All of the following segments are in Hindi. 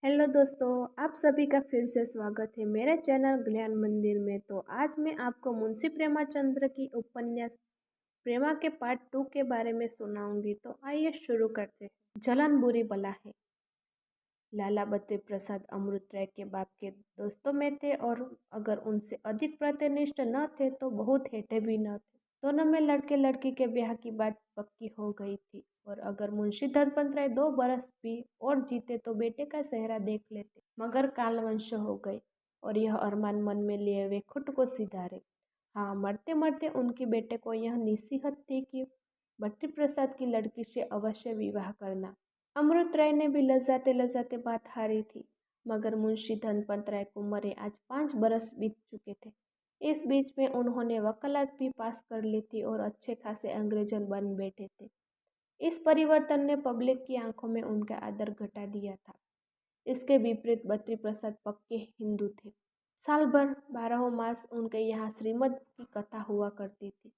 हेलो दोस्तों, आप सभी का फिर से स्वागत है मेरे चैनल ज्ञान मंदिर में। तो आज मैं आपको मुंशी प्रेमाचंद्र की उपन्यास प्रेमा के पार्ट 2 के बारे में सुनाऊंगी। तो आइए शुरू करते हैं। जलन बुरी बला है। लाला बद्री प्रसाद अमृत राय के बाप के दोस्तों में थे और अगर उनसे अधिक प्रतिनिष्ठ न थे तो बहुत हेठे भी न थे। दोनों में लड़के लड़की के ब्याह की बात पक्की हो गई थी और अगर मुंशी धनपत राय 2 बरस भी और जीते तो बेटे का सेहरा देख लेते, मगर कालवंश हो गए और यह अरमान मन में लिए वे खुद को सिधारे। हाँ, मरते मरते उनके बेटे को यह नसीहत थी कि बद्री प्रसाद की लड़की से अवश्य विवाह करना। अमृत राय ने भी लजाते लजाते बात हारी थी, मगर मुंशी धनपत राय को मरे आज 5 बरस बीत चुके थे। इस बीच में उन्होंने वकालत भी पास कर ली थी और अच्छे खासे अंग्रेजन बन बैठे थे। इस परिवर्तन ने पब्लिक की आंखों में उनका आदर घटा दिया था। इसके विपरीत बद्री प्रसाद पक्के हिंदू थे। साल भर 12 मास उनके यहाँ श्रीमद की कथा हुआ करती थी।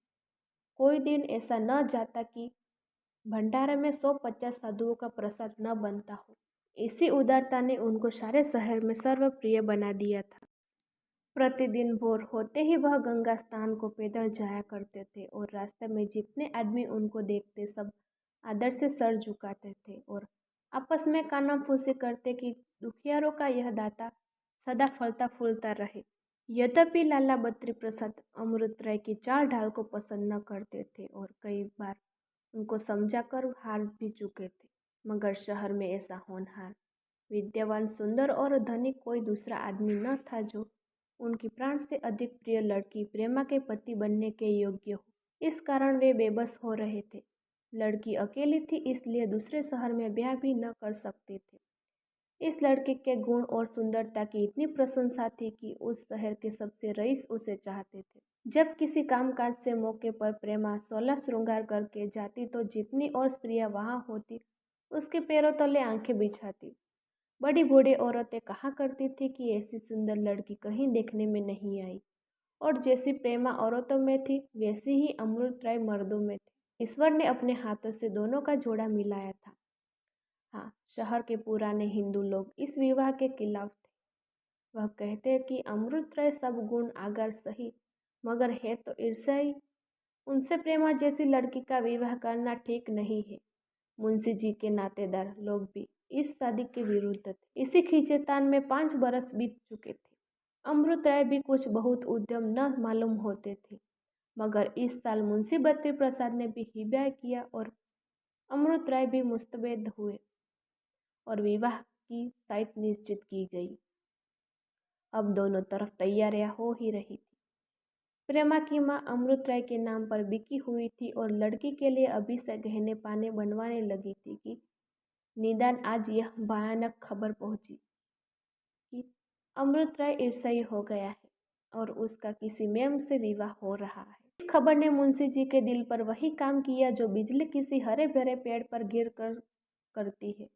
कोई दिन ऐसा न जाता कि भंडारे में 150 साधुओं का प्रसाद न बनता हो। इसी उदारता ने उनको सारे शहर में सर्वप्रिय बना दिया था। प्रतिदिन भोर होते ही वह गंगा स्नान को पैदल जाया करते थे और रास्ते में जितने आदमी उनको देखते सब आदर से सर झुकाते थे और आपस में कानाफूसी करते कि दुखियारों का यह दाता सदा फलता फूलता रहे। यद्यपि लाला बद्री प्रसाद अमृत राय की चाल ढाल को पसंद न करते थे और कई बार उनको समझाकर हार भी चुके थे, मगर शहर में ऐसा होनहार, विद्यावान, सुंदर और धनी कोई दूसरा आदमी न था जो उनकी प्राण से अधिक प्रिय लड़की प्रेमा के पति बनने के योग्य हो। इस कारण वे बेबस हो रहे थे। लड़की अकेली थी, इसलिए दूसरे शहर में ब्याह भी न कर सकते थे। इस लड़के के गुण और सुंदरता की इतनी प्रशंसा थी कि उस शहर के सबसे रईस उसे चाहते थे। जब किसी कामकाज से मौके पर प्रेमा 16 श्रृंगार करके जाती तो जितनी और स्त्रियां वहां होती उसके पैरों तले आंखें बिछाती। बड़ी बूढ़ी औरतें कहा करती थी कि ऐसी सुंदर लड़की कहीं देखने में नहीं आई और जैसी प्रेमा औरतों में थी वैसी ही अमृत राय मर्दों में थी। ईश्वर ने अपने हाथों से दोनों का जोड़ा मिलाया था। हाँ, शहर के पुराने हिंदू लोग इस विवाह के खिलाफ थे। वह कहते कि अमृत राय सब गुण आगर सही, मगर है तो ईर्ष्याई। उनसे प्रेमा जैसी लड़की का विवाह करना ठीक नहीं है। मुंशी जी के नातेदार लोग भी इस शादी के विरुद्ध थे। इसी खींचतान में 5 बरस बीत चुके थे। अमृत राय भी कुछ बहुत उद्यम न मालूम होते थे, मगर इस साल मुंशी बद्री प्रसाद ने भी हिब्या किया और अमृत राय भी मुस्तैद हुए और विवाह की तारीख निश्चित की गई। अब दोनों तरफ तैयारियां हो ही रही थी। प्रेमा की मां अमृत राय के नाम पर बिकी हुई थी और लड़की के लिए अभी से गहने पाने बनवाने लगी थी कि निदान आज यह भयानक खबर पहुंची कि अमृत राय ईर्ष्याई हो गया है और उसका किसी मेम से विवाह हो रहा है। इस खबर ने मुंशी जी के दिल पर वही काम किया जो बिजली किसी हरे भरे पेड़ पर गिर कर करती है।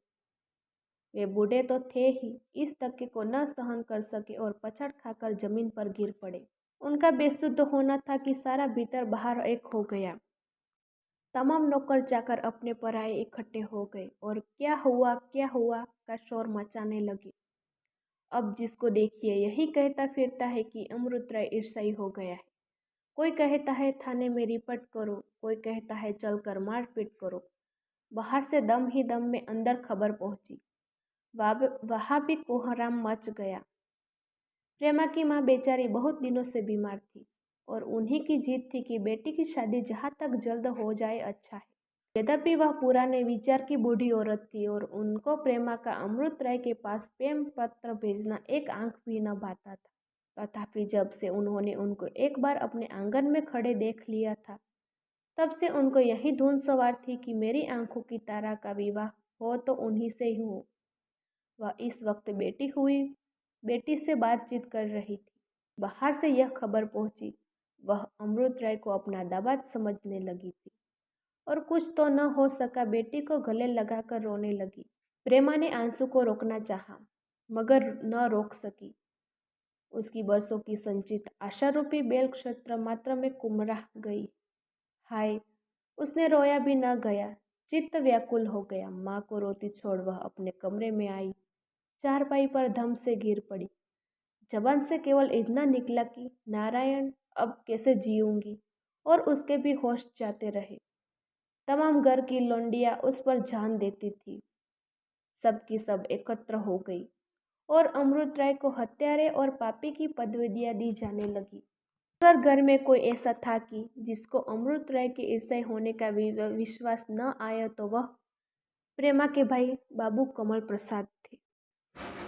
वे बूढ़े तो थे ही, इस धक्के को न सहन कर सके और पछाड़ खाकर जमीन पर गिर पड़े। उनका बेसुध होना था कि सारा भीतर बाहर एक हो गया। तमाम नौकर चाकर अपने पराये इकट्ठे हो गए और क्या हुआ का शोर मचाने लगे। अब जिसको देखिए यही कहता फिरता है कि अमृत राय ईर्ष्याई हो गया है। कोई कहता है थाने में रिपोर्ट करो, कोई कहता है चलकर मारपीट करो। बाहर से दम ही दम में अंदर खबर पहुंची। वहाँ भी कोहराम मच गया। प्रेमा की माँ बेचारी बहुत दिनों से बीमार थी और उन्हीं की जिद थी कि बेटी की शादी जहाँ तक जल्द हो जाए अच्छा है। यद्यपि वह पुराने विचार की बूढ़ी औरत थी और उनको प्रेमा का अमृत राय के पास प्रेम पत्र भेजना एक आंख भी न भाता था। तथापि जब से उन्होंने उनको एक बार अपने आंगन में खड़े देख लिया था, तब से उनको यही धुन सवार थी कि मेरी आंखों की तारा का विवाह हो तो उन्हीं से ही हो। वह इस वक्त बेटी से बातचीत कर रही थी। बाहर से यह खबर पहुंची। वह अमृत राय को अपना दामाद समझने लगी थी और कुछ तो न हो सका, बेटी को गले लगाकर रोने लगी। प्रेमा ने आंसू को रोकना चाहा, मगर न रोक सकी। उसकी बरसों की संचित आशारूपी बेल क्षेत्र मात्र में कुमरा गई। हाय, उसने रोया भी न गया। चित्त व्याकुल हो गया। माँ को रोती छोड़ वह अपने कमरे में आई। चारपाई पर धम से गिर पड़ी। जबान से केवल इतना निकला कि नारायण, अब कैसे जीऊंगी। और उसके भी होश जाते रहे। तमाम घर की लौंडियां उस पर ध्यान देती थी। सब की सब एकत्र हो गई और अमृत राय को हत्यारे और पापी की पदवियां दी जाने लगी। अगर घर में कोई ऐसा था कि जिसको अमृत राय के ईसाई होने का विश्वास न आया तो वह प्रेमा के भाई बाबू कमल प्रसाद थे।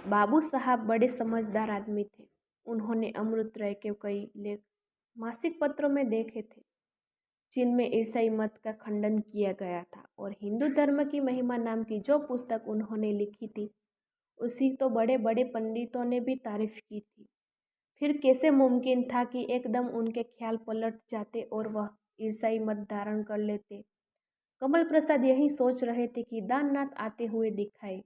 बाबू साहब बड़े समझदार आदमी थे। उन्होंने अमृत राय के कई लेख मासिक पत्रों में देखे थे जिनमें ईसाई मत का खंडन किया गया था, और हिंदू धर्म की महिमा नाम की जो पुस्तक उन्होंने लिखी थी उसी तो बड़े बड़े पंडितों ने भी तारीफ की थी। फिर कैसे मुमकिन था कि एकदम उनके ख्याल पलट जाते और वह ईसाई मत धारण कर लेते। कमल प्रसाद यही सोच रहे थे कि दाननाथ आते हुए दिखाए।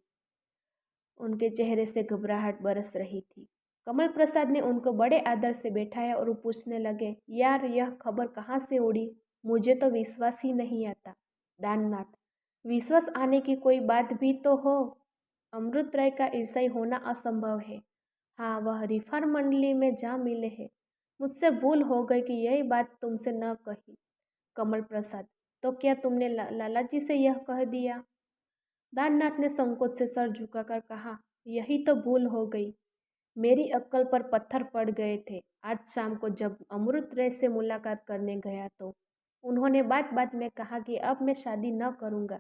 उनके चेहरे से घबराहट बरस रही थी। कमल प्रसाद ने उनको बड़े आदर से बैठाया और पूछने लगे, यार यह खबर कहाँ से उड़ी? मुझे तो विश्वास ही नहीं आता। दाननाथ, विश्वास आने की कोई बात भी तो हो। अमृत राय का ईसाई होना असंभव है। हाँ, वह रिफार मंडली में जा मिले हैं। मुझसे भूल हो गई कि यही बात तुमसे न कही। कमल प्रसाद, तो क्या तुमने लालाजी से यह कह दिया? दाननाथ ने संकोच से सर झुकाकर कहा, यही तो भूल हो गई। मेरी अक्ल पर पत्थर पड़ गए थे। आज शाम को जब अमृत रे से मुलाकात करने गया तो उन्होंने बात बात में कहा कि अब मैं शादी न करूँगा।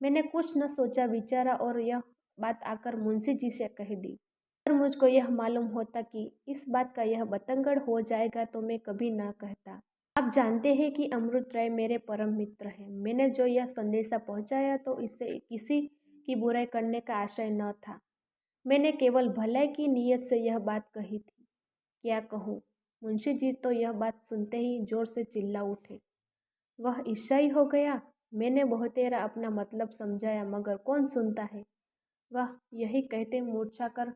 मैंने कुछ न सोचा विचारा और यह बात आकर मुंशी जी से कह दी। अगर मुझको यह मालूम होता कि इस बात का यह बतंगड़ हो जाएगा तो मैं कभी न कहता। आप जानते हैं कि अमृत राय मेरे परम मित्र हैं। मैंने जो यह संदेशा पहुंचाया तो इससे किसी की बुराई करने का आशय न था। मैंने केवल भलाई की नीयत से यह बात कही थी। क्या कहूँ? मुंशी जी तो यह बात सुनते ही जोर से चिल्ला उठे। वह ईसाई हो गया? मैंने बहुतेरा अपना मतलब समझाया मगर कौन सुनता है। वह यही कहते मूर्छा कर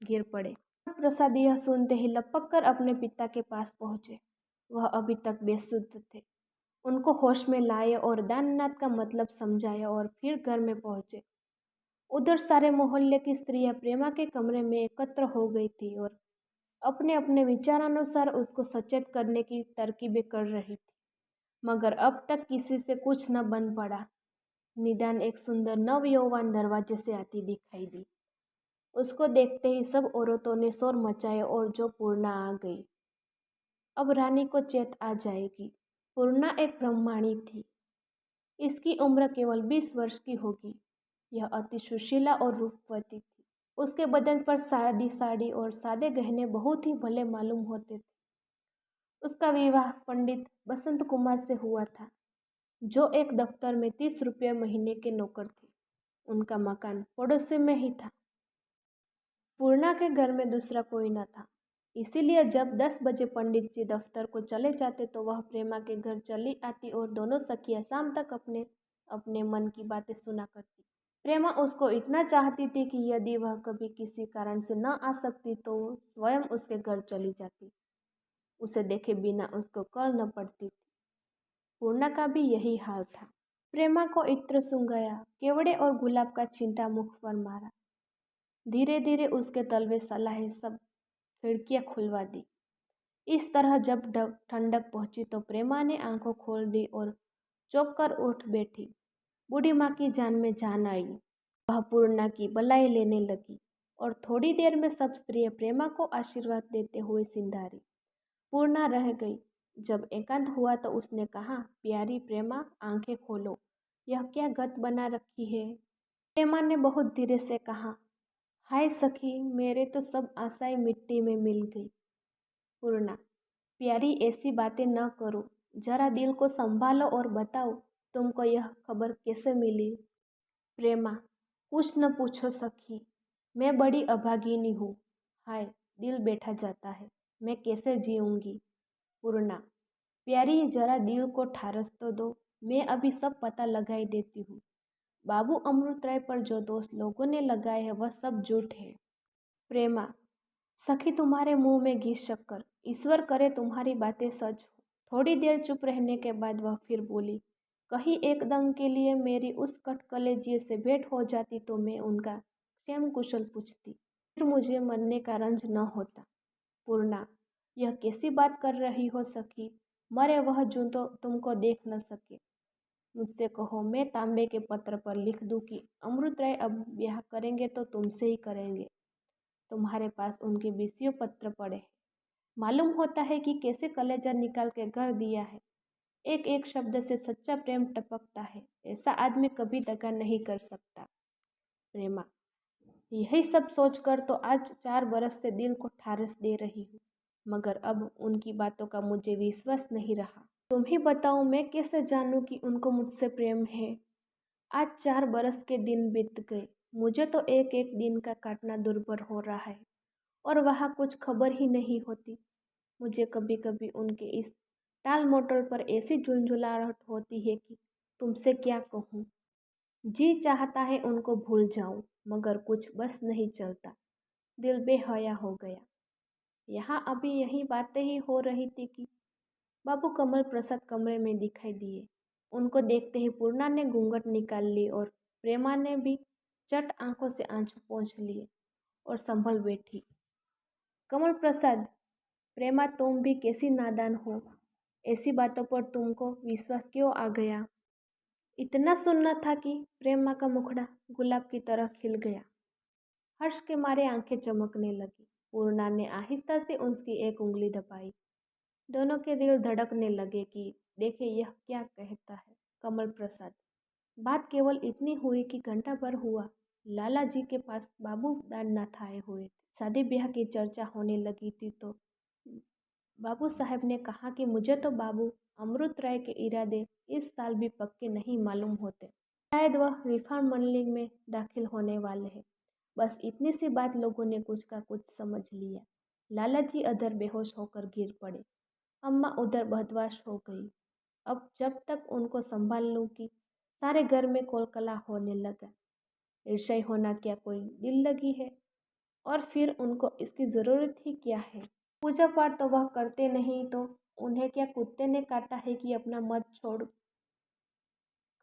गिर पड़े। प्रसाद यह सुनते ही लपक कर अपने पिता के पास पहुंचे। वह अभी तक बेसुध थे। उनको होश में लाए और दाननाथ का मतलब समझाया और फिर घर में पहुंचे। उधर सारे मोहल्ले की स्त्रियां प्रेमा के कमरे में एकत्र हो गई थी और अपने अपने विचारानुसार उसको सचेत करने की तरकीबें कर रही थी। मगर अब तक किसी से कुछ न बन पड़ा। निदान एक सुंदर नवयौवन दरवाजे से आती दिखाई दी। उसको देखते ही सब औरतों ने शोर मचाया और जो पूर्णा आ गई। अब रानी को चेत आ जाएगी। पूर्णा एक ब्रह्माणी थी। इसकी उम्र केवल 20 वर्ष की होगी। यह अति सुशीला और रूपवती थी। उसके बदन पर सादी साड़ी और सादे गहने बहुत ही भले मालूम होते थे। उसका विवाह पंडित बसंत कुमार से हुआ था, जो एक दफ्तर में 30 रुपये महीने के नौकर थे। उनका मकान पड़ोसी में ही था। पूर्णा के घर में दूसरा कोई न था, इसीलिए जब 10 बजे पंडित जी दफ्तर को चले जाते तो वह प्रेमा के घर चली आती और दोनों सखियां शाम तक अपने अपने मन की बातें सुना करती। प्रेमा उसको इतना चाहती थी कि यदि वह कभी किसी कारण से न आ सकती तो वो स्वयं उसके घर चली जाती। उसे देखे बिना उसको कल न पड़ती थी। पूर्णा का भी यही हाल था। प्रेमा को इत्र सूंघ गया, केवड़े और गुलाब का छींटा मुख पर मारा। धीरे धीरे उसके तलवे सलाहे सब खिड़कियां खुलवा दी। इस तरह जब ठंडक पहुंची तो प्रेमा ने आंखों खोल दी और चौंक कर उठ बैठी। बूढ़ी माँ की जान में जान आई। वह पूर्णा की बलाई लेने लगी और थोड़ी देर में सब स्त्रियां प्रेमा को आशीर्वाद देते हुए सिंधारी। पूर्णा रह गई। जब एकांत हुआ तो उसने कहा, प्यारी प्रेमा, आंखें खोलो। यह क्या गत बना रखी है? प्रेमा ने बहुत धीरे से कहा, हाय सखी, मेरे तो सब आशाएं मिट्टी में मिल गई। पूर्णा, प्यारी ऐसी बातें न करो। जरा दिल को संभालो और बताओ तुमको यह खबर कैसे मिली? प्रेमा, कुछ न पूछो सखी, मैं बड़ी अभागिनी हूँ। हाय, दिल बैठा जाता है, मैं कैसे जीऊँगी? पूर्णा, प्यारी जरा दिल को ठारस तो दो, मैं अभी सब पता लगाई देती हूँ। बाबू अमृत राय पर जो दोष लोगों ने लगाए है वह सब झूठ है। प्रेमा, सखी तुम्हारे मुंह में घी शक्कर, ईश्वर करे तुम्हारी बातें सच हो। थोड़ी देर चुप रहने के बाद वह फिर बोली, कहीं एकदम के लिए मेरी उस कटकलेजिए से भेंट हो जाती तो मैं उनका क्षेम कुशल पूछती, फिर मुझे मरने का रंज न होता। पूर्णा, यह कैसी बात कर रही हो सखी? मरे वह जूं तो तुमको देख न सके। मुझसे कहो, मैं तांबे के पत्र पर लिख दूं कि अमृत राय अब ब्याह करेंगे तो तुमसे ही करेंगे। तुम्हारे पास उनके 20 पत्र पड़े हैं। मालूम होता है कि कैसे कलेजा निकाल के घर दिया है। एक एक शब्द से सच्चा प्रेम टपकता है। ऐसा आदमी कभी दगा नहीं कर सकता। प्रेमा, यही सब सोचकर तो आज 4 बरस से दिल को ठारस दे रही हूँ, मगर अब उनकी बातों का मुझे विश्वास नहीं रहा। तुम ही बताओ, मैं कैसे जानूं कि उनको मुझसे प्रेम है? आज 4 बरस के दिन बीत गए। मुझे तो एक एक दिन का काटना दुर्भर हो रहा है और वहाँ कुछ खबर ही नहीं होती। मुझे कभी कभी उनके इस टाल मटोल पर ऐसी झुंझुलाहट होती है कि तुमसे क्या कहूँ। जी चाहता है उनको भूल जाऊं, मगर कुछ बस नहीं चलता। दिल बेहया हो गया। यहाँ अभी यही बातें ही हो रही थी कि बाबू कमल प्रसाद कमरे में दिखाई दिए। उनको देखते ही पूर्णा ने घूंघट निकाल ली और प्रेमा ने भी चट आंखों से आंसू पोंछ लिए और संभल बैठी। कमल प्रसाद, प्रेमा तुम भी कैसी नादान हो, ऐसी बातों पर तुमको विश्वास क्यों आ गया? इतना सुनना था कि प्रेमा का मुखड़ा गुलाब की तरह खिल गया। हर्ष के मारे आंखें चमकने लगी। पूर्णा ने आहिस्ता से उसकी एक उंगली दबाई। दोनों के दिल धड़कने लगे कि देखे यह क्या कहता है। कमल प्रसाद, बात केवल इतनी हुई कि घंटा भर हुआ लाला जी के पास बाबू दाननाथ आए हुए थे। शादी ब्याह की चर्चा होने लगी थी तो बाबू साहब ने कहा कि मुझे तो बाबू अमृत राय के इरादे इस साल भी पक्के नहीं मालूम होते। शायद वह रिफॉर्म मंडली में दाखिल होने वाले हैं। बस इतनी सी बात लोगों ने कुछ का कुछ समझ लिया। लाला जी अधर बेहोश होकर गिर पड़े। अम्मा उधर बदमाश हो गई। अब जब तक उनको संभाल लूँ कि सारे घर में कोलकला होने लगा। ईर्ष्या होना क्या कोई दिल लगी है? और फिर उनको इसकी ज़रूरत ही क्या है? पूजा पाठ तो वह करते नहीं, तो उन्हें क्या कुत्ते ने काटा है कि अपना मत छोड़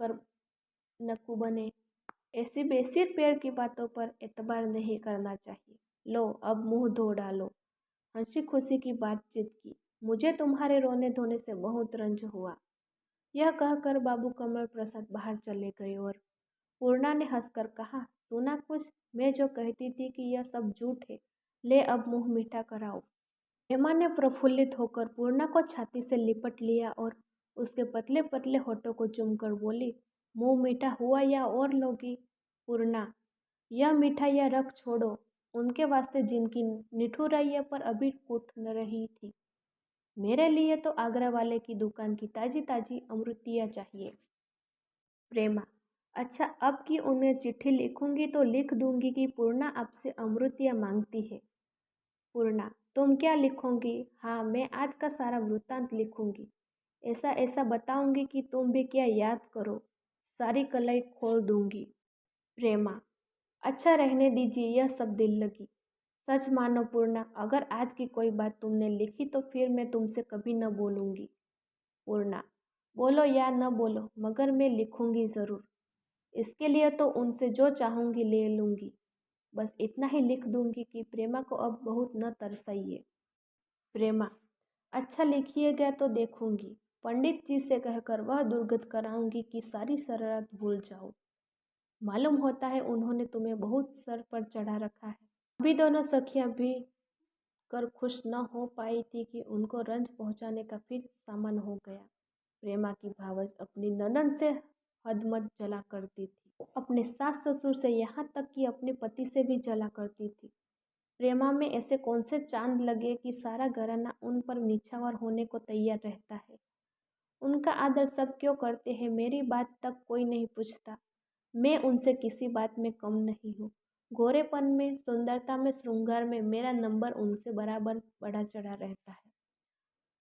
कर नक्कू बने? ऐसी बेसिर पेड़ की बातों पर एतबार नहीं करना चाहिए। लो अब मुंह धो डालो। हंसी खुशी की बातचीत की। मुझे तुम्हारे रोने धोने से बहुत रंज हुआ। यह कहकर बाबू कमल प्रसाद बाहर चले गए और पूर्णा ने हंसकर कहा, सुना कुछ? मैं जो कहती थी कि यह सब झूठ है। ले अब मुंह मीठा कराओ। हेमा ने प्रफुल्लित होकर पूर्णा को छाती से लिपट लिया और उसके पतले पतले होठों को चूमकर बोली, मुंह मीठा हुआ या और लोगी? पूर्णा, यह मिठाइयाँ रख छोड़ो। उनके वास्ते जिनकी निठुराइयों पर अभी कूट न रही थी, मेरे लिए तो आगरा वाले की दुकान की ताज़ी ताज़ी अमृतियाँ चाहिए। प्रेमा, अच्छा अब कि उन्हें चिट्ठी लिखूंगी तो लिख दूंगी कि पूर्णा आपसे अमृतियाँ मांगती है। पूर्णा, तुम क्या लिखोगी? हाँ, मैं आज का सारा वृत्तांत लिखूंगी। ऐसा ऐसा बताऊंगी कि तुम भी क्या याद करो। सारी कलाई खोल दूंगी। प्रेमा, अच्छा रहने दीजिए यह सब दिल लगी। सच मानो पूर्णा, अगर आज की कोई बात तुमने लिखी तो फिर मैं तुमसे कभी न बोलूँगी। पूर्णा, बोलो या न बोलो मगर मैं लिखूंगी ज़रूर। इसके लिए तो उनसे जो चाहूँगी ले लूँगी। बस इतना ही लिख दूँगी कि प्रेमा को अब बहुत न तरसाइए। प्रेमा, अच्छा लिखिएगा तो देखूँगी। पंडित जी से कहकर वह दुर्गत कराऊँगी कि सारी शरारत भूल जाओ। मालूम होता है उन्होंने तुम्हें बहुत सर पर चढ़ा रखा है। अभी दोनों सखियाँ भी कर खुश न हो पाई थी कि उनको रंज पहुंचाने का फिर सामना हो गया। प्रेमा की भावज अपनी ननद से हदमत जला करती थी। वो अपने सास ससुर से यहाँ तक कि अपने पति से भी जला करती थी। प्रेमा में ऐसे कौन से चांद लगे कि सारा घराना उन पर निछावर होने को तैयार रहता है। उनका आदर सब क्यों करते हैं, मेरी बात तक कोई नहीं पूछता। मैं उनसे किसी बात में कम नहीं हूँ। गोरेपन में, सुंदरता में, श्रृंगार में मेरा नंबर उनसे बराबर बढ़ा चढ़ा रहता है।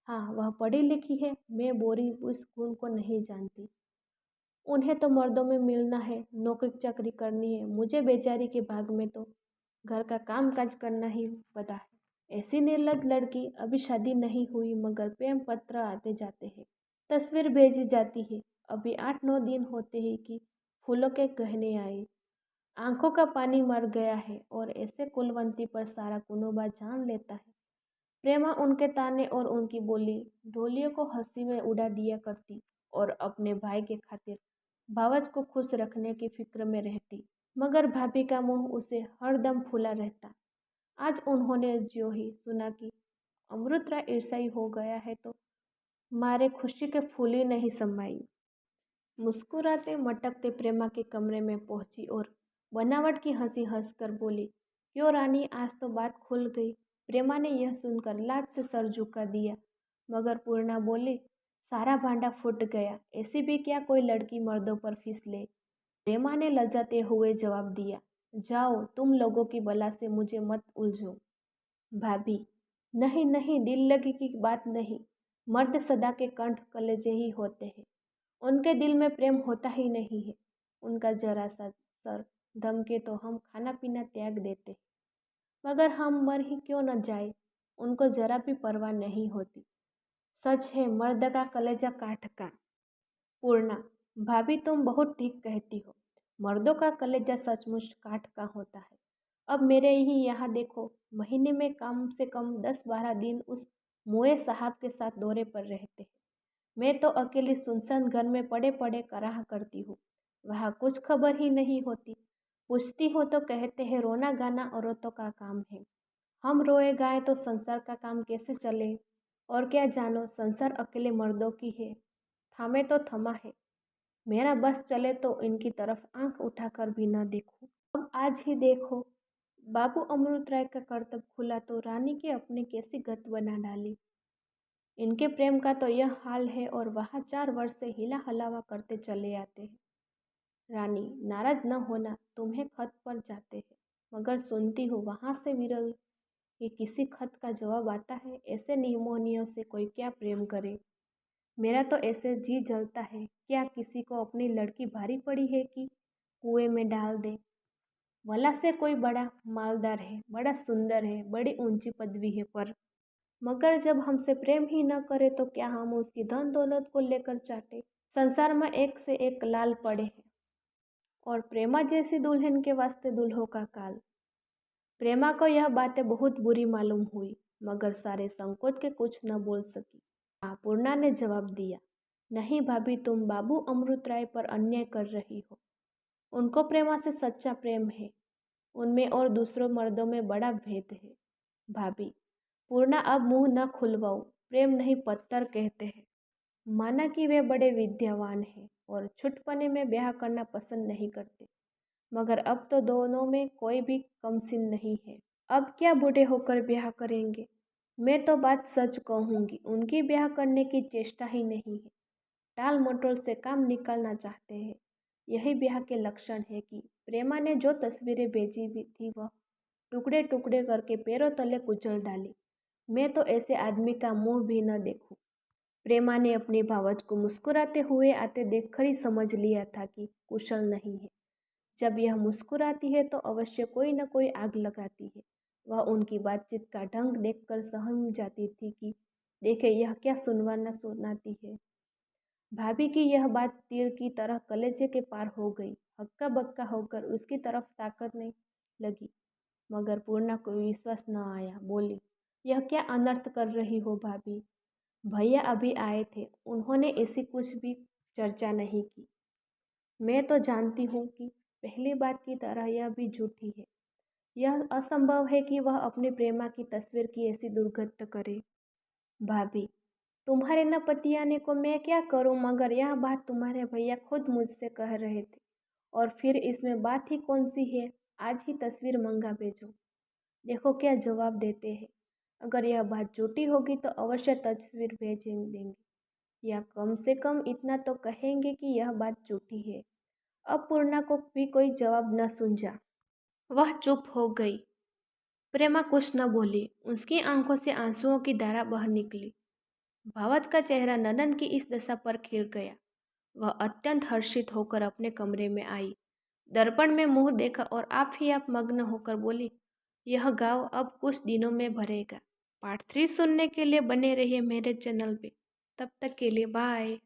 हाँ, वह पढ़ी लिखी है, मैं बोरी उस गुण को नहीं जानती। उन्हें तो मर्दों में मिलना है, नौकरी चाकरी करनी है। मुझे बेचारी के भाग में तो घर का काम काज करना ही पता है। ऐसी निर्लज लड़की, अभी शादी नहीं हुई मगर प्रेम पत्र आते जाते हैं, तस्वीर भेजी जाती है। अभी 8-9 दिन होते हैं कि फूलों के गहने आए। आंखों का पानी मर गया है और ऐसे कुलवंती पर सारा कुनोबा जान लेता है। प्रेमा उनके ताने और उनकी बोली ढोलियों को हंसी में उड़ा दिया करती और अपने भाई के खातिर भावच को खुश रखने की फिक्र में रहती। मगर भाभी का मुंह उसे हरदम फूला रहता। आज उन्होंने जो ही सुना कि अमृत राय ईर्ष्याई हो गया है तो मारे खुशी के फूल ही नहीं समाई। मुस्कुराते मटकते प्रेमा के कमरे में पहुंची और बनावट की हंसी हंसकर बोली, क्यों रानी, आज तो बात खुल गई। प्रेमा ने यह सुनकर लाज से सर झुका दिया, मगर पूर्णा बोली, सारा भांडा फूट गया, ऐसी भी क्या कोई लड़की मर्दों पर फिसले। प्रेमा ने लजाते हुए जवाब दिया, जाओ, तुम लोगों की बला से मुझे मत उलझो। भाभी, नहीं नहीं, दिल लगी की बात नहीं। मर्द सदा के कंठ कलेजे ही होते हैं, उनके दिल में प्रेम होता ही नहीं है। उनका जरा सा सर धमके तो हम खाना पीना त्याग देते, मगर हम मर ही क्यों न जाए, उनको जरा भी परवाह नहीं होती। सच है मर्द का कलेजा काठ का। पूर्णा, भाभी तुम बहुत ठीक कहती हो, मर्दों का कलेजा सचमुच काठ का होता है। अब मेरे ही यहाँ देखो, महीने में कम से कम 10-12 दिन उस मुए साहब के साथ दौरे पर रहते हैं। मैं तो अकेली सुनसान घर में पड़े पड़े कराह करती हूँ, वहाँ कुछ खबर ही नहीं होती। पूछती हो तो कहते हैं रोना गाना औरतों का काम है, हम रोए गाए तो संसार का काम कैसे चले। और क्या जानो, संसार अकेले मर्दों की है, थामे तो थमा है। मेरा बस चले तो इनकी तरफ आंख उठाकर भी न देखूं। अब आज ही देखो, बाबू अमृत राय का कर्तव्य खुला तो रानी के अपने कैसी गत बना डाली। इनके प्रेम का तो यह हाल है और वहाँ 4 वर्ष से हिला हलावा करते चले आते हैं। रानी, नाराज न होना, तुम्हें खत पर जाते हैं, मगर सुनती हूँ वहाँ से विरल कि किसी खत का जवाब आता है। ऐसे निमोनियों से कोई क्या प्रेम करे। मेरा तो ऐसे जी जलता है, क्या किसी को अपनी लड़की भारी पड़ी है कि कुएं में डाल दे। भला से कोई बड़ा मालदार है, बड़ा सुंदर है, बड़ी ऊंची पदवी है, पर मगर जब हमसे प्रेम ही न करे तो क्या हम उसकी धन दौलत को लेकर चाटे। संसार में एक से एक लाल पड़े हैं और प्रेमा जैसी दुल्हन के वास्ते दुल्हों का काल। प्रेमा को यह बातें बहुत बुरी मालूम हुई, मगर सारे संकोच के कुछ न बोल सकी। हाँ, पूर्णा ने जवाब दिया, नहीं भाभी, तुम बाबू अमृत राय पर अन्याय कर रही हो। उनको प्रेमा से सच्चा प्रेम है, उनमें और दूसरों मर्दों में बड़ा भेद है। भाभी, पूर्णा अब मुंह न खुलवाओ, प्रेम नहीं पत्थर कहते हैं। माना कि वे बड़े विद्यावान हैं और छुटपने में ब्याह करना पसंद नहीं करते, मगर अब तो दोनों में कोई भी कमसिन नहीं है। अब क्या बूढ़े होकर ब्याह करेंगे। मैं तो बात सच कहूँगी, उनकी ब्याह करने की चेष्टा ही नहीं है, टाल मटोल से काम निकालना चाहते हैं। यही ब्याह के लक्षण है कि प्रेमा ने जो तस्वीरें भेजी भी थी वह टुकड़े टुकड़े करके पैरों तले कुचल डाली। मैं तो ऐसे आदमी का मुंह भी न देखूं। प्रेमा ने अपनी भावज को मुस्कुराते हुए आते देखकर ही समझ लिया था कि कुशल नहीं है। जब यह मुस्कुराती है तो अवश्य कोई न कोई आग लगाती है। वह उनकी बातचीत का ढंग देखकर सहम जाती थी कि देखे यह क्या सुनवाना सुनाती है। भाभी की यह बात तीर की तरह कलेजे के पार हो गई। हक्का बक्का होकर उसकी तरफ ताकने लगी, मगर पूर्णा को विश्वास न आया। बोली, यह क्या अनर्थ कर रही हो भाभी। भैया अभी आए थे, उन्होंने ऐसी कुछ भी चर्चा नहीं की। मैं तो जानती हूँ कि पहली बात की तरह यह भी झूठी है। यह असंभव है कि वह अपनी प्रेमा की तस्वीर की ऐसी दुर्गत करे। भाभी, तुम्हारे न पति आने को मैं क्या करूं, मगर यह बात तुम्हारे भैया खुद मुझसे कह रहे थे, और फिर इसमें बात ही कौन सी है। आज ही तस्वीर मंगा भेजो, देखो क्या जवाब देते हैं। अगर यह बात झूठी होगी तो अवश्य तस्वीर भेज देंगे, या कम से कम इतना तो कहेंगे कि यह बात झूठी है। अब पूर्णा को भी कोई जवाब न सूझा, वह चुप हो गई। प्रेमा कुछ न बोली, उसकी आंखों से आंसुओं की धारा बह निकली। भावच का चेहरा ननन की इस दशा पर खिल गया। वह अत्यंत हर्षित होकर अपने कमरे में आई, दर्पण में मुंह देखा और आप ही आप मग्न होकर बोली, यह गाँव अब कुछ दिनों में भरेगा। पार्ट 3 सुनने के लिए बने रहिए मेरे चैनल पे। तब तक के लिए बाय।